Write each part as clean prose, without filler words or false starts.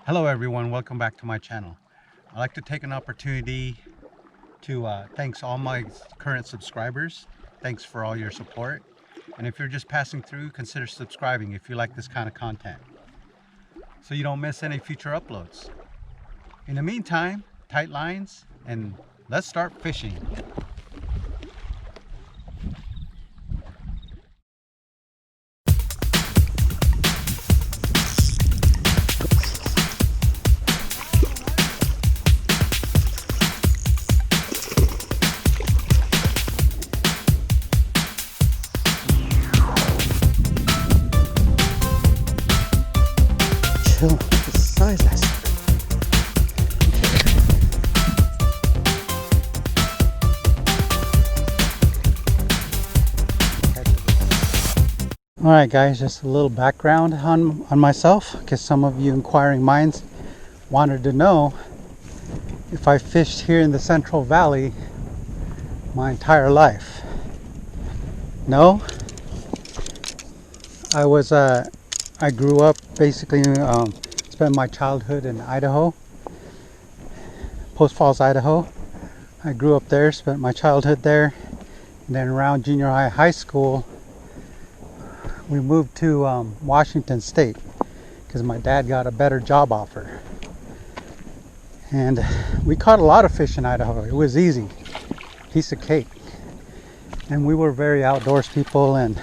Hello everyone, welcome back to my channel. I'd like to take an opportunity to thanks all my current subscribers. Thanks for all your support. And if you're just passing through, consider subscribing if you like this kind of content, so you don't miss any future uploads. In the meantime, tight lines and let's start fishing. Chill, the size I said. Alright guys, just a little background on myself, because some of you inquiring minds wanted to know if I fished here in the Central Valley my entire life. No, I grew up basically, spent my childhood in Idaho, Post Falls, Idaho. I grew up there, spent my childhood there, and then around junior high school, we moved to Washington State because my dad got a better job offer. And we caught a lot of fish in Idaho. It was easy, piece of cake. And we were very outdoors people, and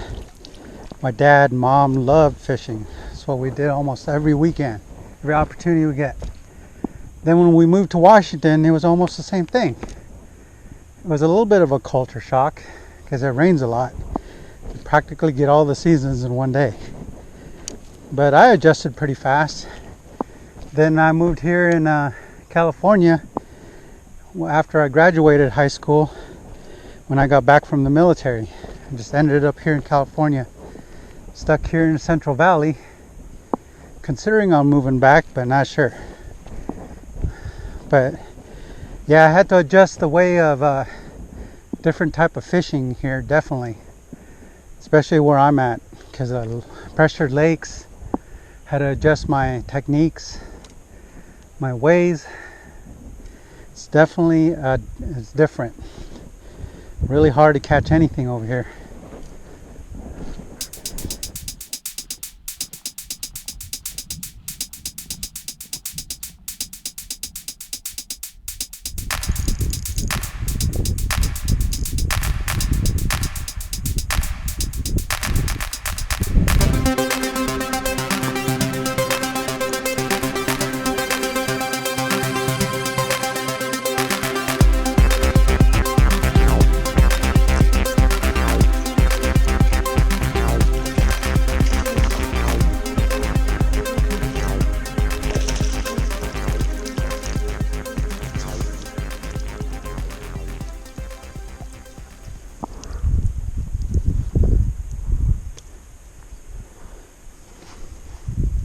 my dad and mom loved fishing. That's what we did almost every weekend, every opportunity we get. Then when we moved to Washington, it was almost the same thing. It was a little bit of a culture shock because it rains a lot. You practically get all the seasons in one day. But I adjusted pretty fast. Then I moved here in California after I graduated high school, when I got back from the military. I just ended up here in California, stuck here in the Central Valley, considering on moving back, but not sure. But yeah, I had to adjust the way of different type of fishing here, definitely, especially where I'm at, because of pressured lakes. Had to adjust my techniques, my ways. It's definitely it's different. Really hard to catch anything over here.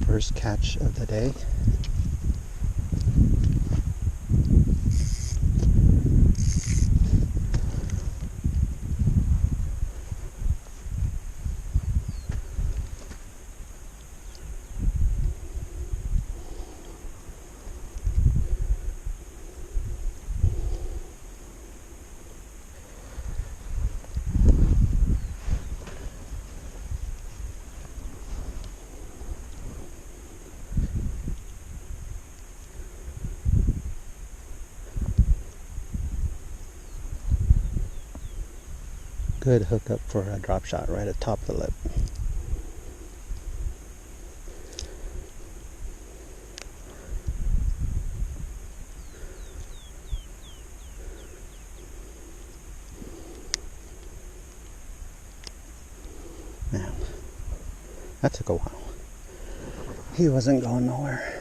First catch of the day. Good hookup for a drop shot right at top of the lip. Man, that took a while. He wasn't going nowhere.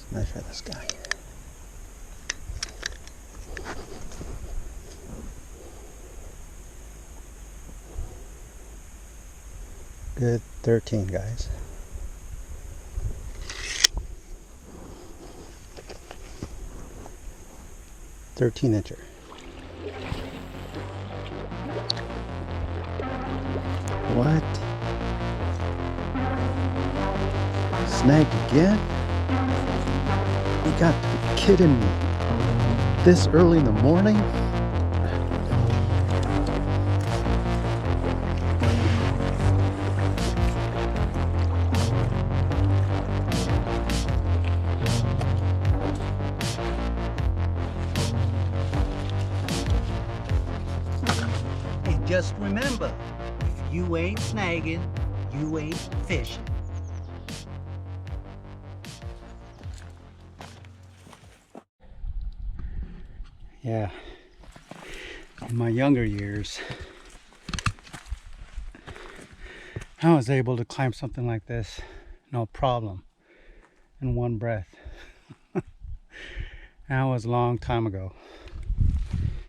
Nice for this guy. Good 13, guys. 13-incher. What? Snagged again? You got to be kidding me. This early in the morning? And just remember, if you ain't snagging, you ain't fishing. Yeah, in my younger years, I was able to climb something like this, no problem, in one breath. That was a long time ago.